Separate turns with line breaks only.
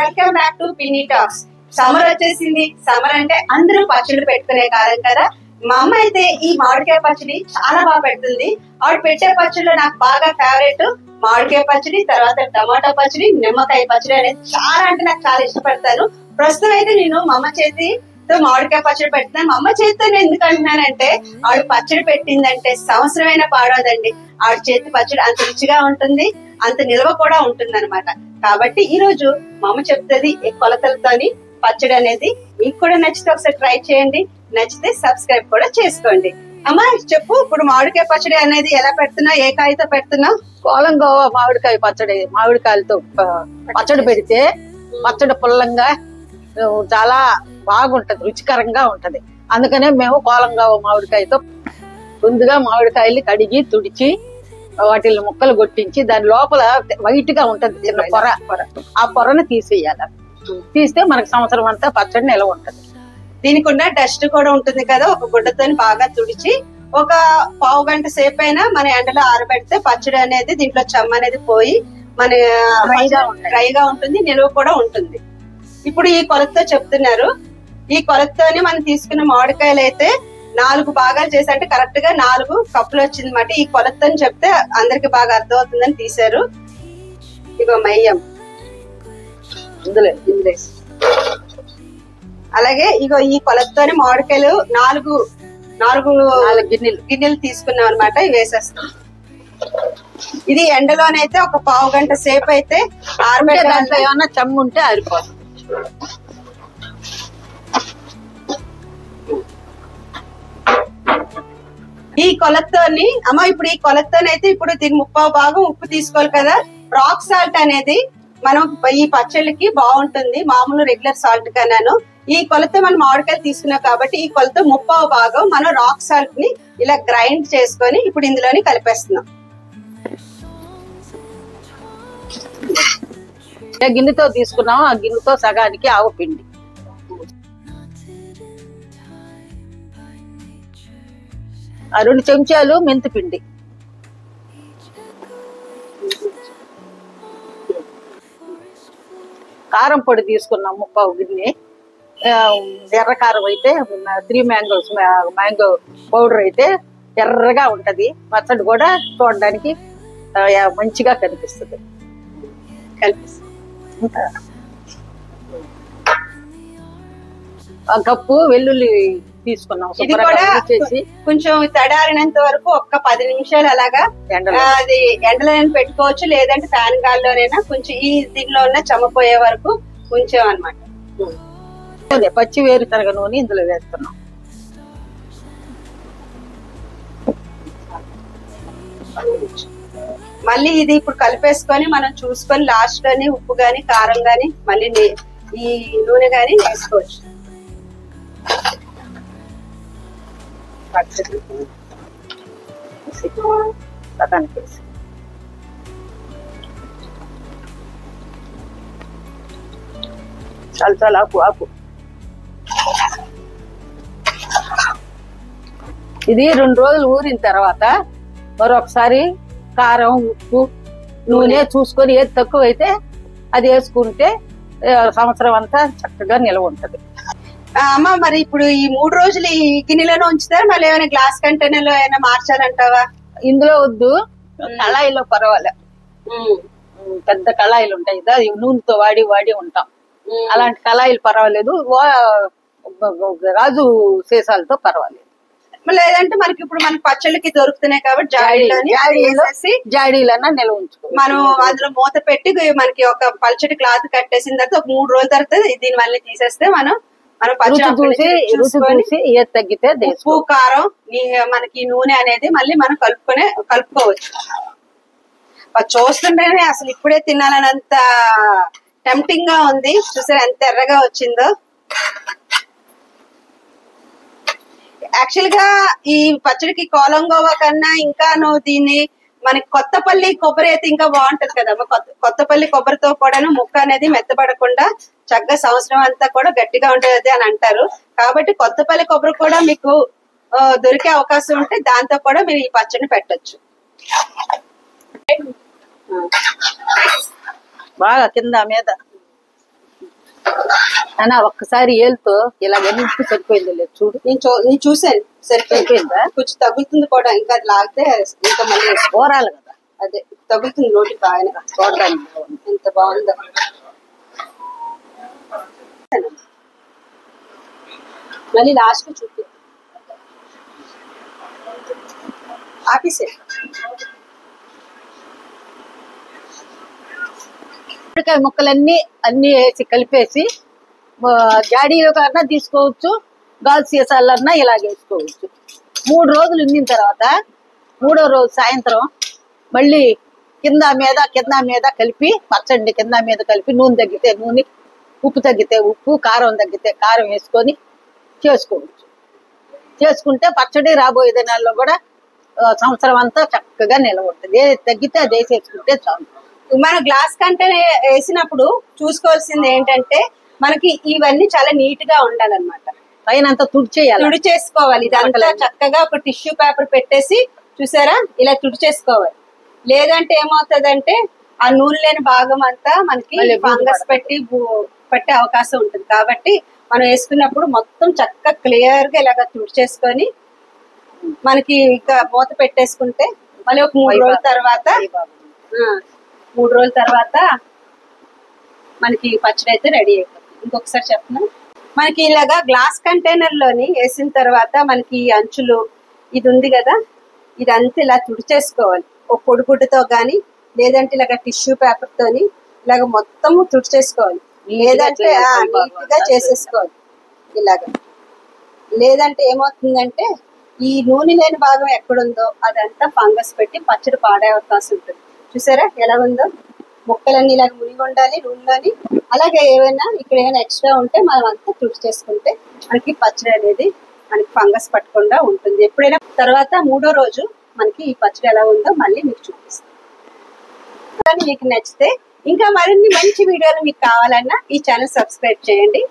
Welcome back to పిన్ని talks. Summer వచ్చేసింది. Summer అంటే అందరూ పచ్చళ్ళు పెట్టుకునే కాలం కదా. మా అమ్మ అయితే ఈ మామిడికాయ పచ్చడి చాలా బాగా పెడుతుంది. ఆవిడ పెట్టే పచ్చడిలో నాకు బాగా ఫేవరెట్ మామిడికాయ పచ్చడి, తర్వాత టమాటా పచ్చడి, నిమ్మకాయ పచ్చడి అనేది చాలా అంటే నాకు చాలా ఇష్టపడతాను. ప్రస్తుతం అయితే నేను మా అమ్మ చేతితో మామిడికాయ పచ్చడి పెడుతున్నాను. మా అమ్మ చేతితో నేను ఎందుకు అంటున్నానంటే ఆవిడ పచ్చడి పెట్టిందంటే సంవత్సరమైనా పాడవదండి. ఆవిడ చేతి పచ్చడి అంత రుచిగా ఉంటుంది, అంత నిల్వ కూడా ఉంటుంది అనమాట. కాబట్టి ఈ రోజు మా అమ్మ చెప్తుంది ఈ కొలతలతోని పచ్చడి అనేది. మీకు కూడా నచ్చితే ఒకసారి ట్రై చేయండి, నచ్చితే సబ్స్క్రైబ్ కూడా చేసుకోండి. అమ్మా చెప్పు, ఇప్పుడు మామిడికాయ పచ్చడి అనేది ఎలా పెడుతున్నావు, ఏ కాయతో పెడుతున్నావు?
కోలంగోవా మామిడికాయ పచ్చడి. మామిడికాయలతో పచ్చడి పెడితే పచ్చడి పుల్లంగా చాలా బాగుంటది, రుచికరంగా ఉంటది. అందుకనే మేము కోలంగోవా మామిడికాయతో ముందుగా మామిడికాయలు కడిగి తుడిచి వాటిని ముక్కలు కొట్టించి దాని లోపల వైట్ గా ఉంటది చిన్న పొర, ఆ పొరను తీసేయాలి. తీస్తే మనకు సంవత్సరం అంతా పచ్చడి నిలవ ఉంటది.
దీనికి ఉన్న డస్ట్ కూడా ఉంటుంది కదా, ఒక గుడ్డతో బాగా తుడిచి ఒక పావు గంట సేపు అయినా మన ఎండలో ఆరబెడితే పచ్చడి అనేది దీంట్లో చెమ్మ అనేది పోయి మన డ్రైగా ఉంటుంది, నిలువ కూడా ఉంటుంది. ఇప్పుడు ఈ కొలతతో చెప్తున్నారు. ఈ కొలతతోనే మనం తీసుకున్న మామిడికాయలు అయితే 4 భాగాలు చేసి, అంటే కరెక్ట్ గా 4 కప్పులు వచ్చింది అన్నమాట. ఈ కొలతతో చెప్తే అందరికి బాగా అర్థం అవుతుందని తీశారు. ఇగో మయ్యం ఇందులో అలాగే ఇగో ఈ కొలతతోనే మామిడికాయలు 4 గిన్నెలు తీసుకున్నాం అనమాట. ఇవి వేసేస్తాం. ఇది ఎండలోనైతే ఒక పావు గంట సేపు అయితే ఆరబెట్టే,
దాంట్లో ఏమన్నా చెమ్ము ఉంటే ఆరిపోతుంది.
ఈ కొలతతోని అమ్మ, ఇప్పుడు ఈ కొలతతోనైతే ఇప్పుడు దీని 3/4 భాగం ఉప్పు తీసుకోవాలి కదా. రాక్ సాల్ట్ అనేది మనం ఈ పచ్చళ్ళకి బాగుంటుంది, మామూలు రెగ్యులర్ సాల్ట్ కన్నాను. ఈ కొలత మనం మామిడికాయలు తీసుకున్నాం కాబట్టి ఈ కొలత 3/4 భాగం మనం రాక్ సాల్ట్ ని ఇలా గ్రైండ్ చేసుకొని ఇప్పుడు ఇందులోని కలిపేస్తున్నాం.
గిన్నెతో తీసుకున్నాం, ఆ గిన్నెతో సగానికి ఆవు పిండి, ఆ 2 చెంచాలు మెంతి పిండి, కారం పొడి తీసుకున్నాం 3/4 గిన్నె. ఎర్ర కారం అయితే 3 మ్యాంగో పౌడర్ అయితే ఎర్రగా ఉంటది. పచ్చడి కూడా చూడడానికి మంచిగా కనిపిస్తుంది. కప్పు వెల్లుల్లి తీసుకున్నాం.
ఇది కూడా కొంచెం తడారినంత వరకు ఒక్క 10 నిమిషాలు అలాగా అది ఎండలో పెట్టుకోవచ్చు, లేదంటే ఫ్యాన్ గాల్లోనైనా కొంచెం ఈ దీనిలో ఉన్న చెమ్మపోయే వరకు కొంచెం అనమాట.
పచ్చి వేరుశనగ నూనె ఇందులో వేస్తున్నాం.
మళ్ళీ ఇది ఇప్పుడు కలిపేసుకొని మనం చూసుకొని లాస్ట్ లోని ఉప్పు గాని కారం గాని మళ్ళీ ఈ నూనె గాని వేసుకోవచ్చు.
చాలా చాలా ఆపు. ఇది 2 రోజులు ఊరిన తర్వాత మరొకసారి కారం, ఉప్పు, నూనె చూసుకొని ఏది తక్కువ అయితే అది వేసుకుంటే సంవత్సరం అంతా చక్కగా నిలవ ఉంటది.
అమ్మ, మరి ఇప్పుడు ఈ 3 రోజులు ఈ గిన్నెలోనే ఉంచుతారు, మళ్ళీ ఏమైనా గ్లాస్ కంటైనర్ లో ఏమైనా మార్చాలంటావా?
ఇందులో వద్దు, కళాయిలో పర్వాలే. పెద్ద కళాయిలు ఉంటాయి కదా, నూనెతో వాడి ఉంటాం. అలాంటి కళాయిలు పర్వాలేదు, రాజు సీసాలతో పర్వాలేదు.
లేదంటే మనకి ఇప్పుడు మనకి పచ్చళ్ళకి దొరుకుతున్నాయి కాబట్టి
జాడీలన్నా నిల్వ ఉంచుకో.
మనం అందులో మూత పెట్టి మనకి ఒక పల్చటి క్లాత్ కట్టేసిన తర్వాత ఒక 3 రోజుల తర్వాత దీని వల్ల తీసేస్తే మనం
చూసి ఏది తగ్గితే
ఉప్పు కారం మనకి నూనె అనేది మళ్ళీ మనం కలుపుకోవచ్చు. చూస్తుంటేనే అసలు ఇప్పుడే తినాలనంత టెంప్టింగ్ గా ఉంది. చూసారు ఎంత ఎర్రగా వచ్చిందో. యాక్చువల్ గా ఈ పచ్చడికి కోలంగోవా కన్నా ఇంకా దీన్ని మనకి కొత్తపల్లి కొబ్బరి అయితే ఇంకా బాగుంటది కదా. కొత్తపల్లి కొబ్బరితో కూడా ముక్క అనేది మెత్తబడకుండా చక్కగా సంవత్సరం అంతా కూడా గట్టిగా ఉంటది అని అంటారు. కాబట్టి కొత్తపల్లి కొబ్బరి కూడా మీకు దొరికే అవకాశం ఉంటే దాంతో కూడా మీరు ఈ పచ్చడిని పెట్టొచ్చు.
బాగా కింద మీద అన్నా ఒక్కసారి ఏలుతో ఇలా వెనక్కి సరిపోయింది లేదు చూడు.
నేను చూసాను
సరిపోయిందా?
కొంచెం తగులుతుంది కూడా, ఇంకా అది లాగితే ఇంకా మళ్ళీ
ఓరాలి కదా,
అదే తగులుతుంది నోటి బాగా.
చూడడానికి
ఎంత బాగుందో. మళ్ళీ లాస్ట్ చూపి ఆఫీసే.
మామిడికాయ ముక్కలన్నీ వేసి కలిపేసి జాడీలో కన్నా తీసుకోవచ్చు, గాజు సీసాలన్నా ఇలాగ వేసుకోవచ్చు. 3 రోజులు ఉండిన తర్వాత 3వ రోజు సాయంత్రం మళ్ళీ కింద మీద కలిపి పచ్చడి కింద మీద కలిపి నూనె తగ్గితే నూనె, ఉప్పు తగ్గితే ఉప్పు, కారం తగ్గితే కారం వేసుకొని చేసుకోవచ్చు. చేసుకుంటే పచ్చడి రాబోయే దినాల్లో కూడా సంవత్సరం అంతా చక్కగా నిలవ ఉంటుంది. ఏది తగ్గితే అది వేసేసుకుంటే చాలు.
మనం గ్లాస్ కంటే వేసినప్పుడు చూసుకోవాల్సింది ఏంటంటే మనకి ఇవన్నీ చాలా నీట్ గా ఉండాలన్నమాట.
పైన అంతా తుడి
చేసుకోవాలి. ఇదంతా చక్కగా ఒక టిష్యూ పేపర్ పెట్టేసి చూసారా ఇలా తుడి చేసుకోవాలి. లేదంటే ఏమవుతుందంటే ఆ నూనె లేని భాగం అంతా మనకి ఫంగస్ పట్టే అవకాశం ఉంటుంది. కాబట్టి మనం వేసుకున్నప్పుడు మొత్తం చక్కగా క్లియర్ గా ఇలాగ తుడి చేసుకొని మనకి ఇంకా మూత పెట్టేసుకుంటే మళ్ళీ ఒక 3 రోజుల తర్వాత మనకి పచ్చడి అయితే రెడీ అయిపోతుంది. ఇంకొకసారి చెప్తున్నా, మనకి ఇలాగా గ్లాస్ కంటైనర్ లోని వేసిన తర్వాత మనకి అంచులు ఇది ఉంది కదా, ఇదంతా ఇలా తుడిచేసుకోవాలి. ఒక పొడిగుడ్డతో గాని లేదంటే ఇలాగ టిష్యూ పేపర్ తోని ఇలాగ మొత్తము తుడిచేసుకోవాలి. లేదంటే నీట్ గా చేసేసుకోవాలి ఇలాగ. లేదంటే ఏమవుతుందంటే ఈ నూనె లేని భాగం ఎక్కడుందో అదంతా ఫంగస్ పెట్టి పచ్చడి పాడే అవకాశం ఉంటుంది. చూసారా ఎలా ఉందో, ముక్కలన్నీ ఇలాగ మునిగి ఉండాలి నూనెలోని. అలాగే ఇక్కడ ఏమైనా ఎక్స్ట్రా ఉంటే మనం అంతా తుడి చేసుకుంటే మనకి పచ్చడి అనేది మనకి ఫంగస్ పట్టకుండా ఉంటుంది. ఎప్పుడైనా తర్వాత 3వ రోజు మనకి ఈ పచ్చడి ఎలా ఉందో మళ్ళీ మీకు చూపిస్తాను. మీకు నచ్చితే ఇంకా మరిన్ని మంచి వీడియోలు మీకు కావాలన్నా ఈ ఛానల్ సబ్స్క్రైబ్ చేయండి.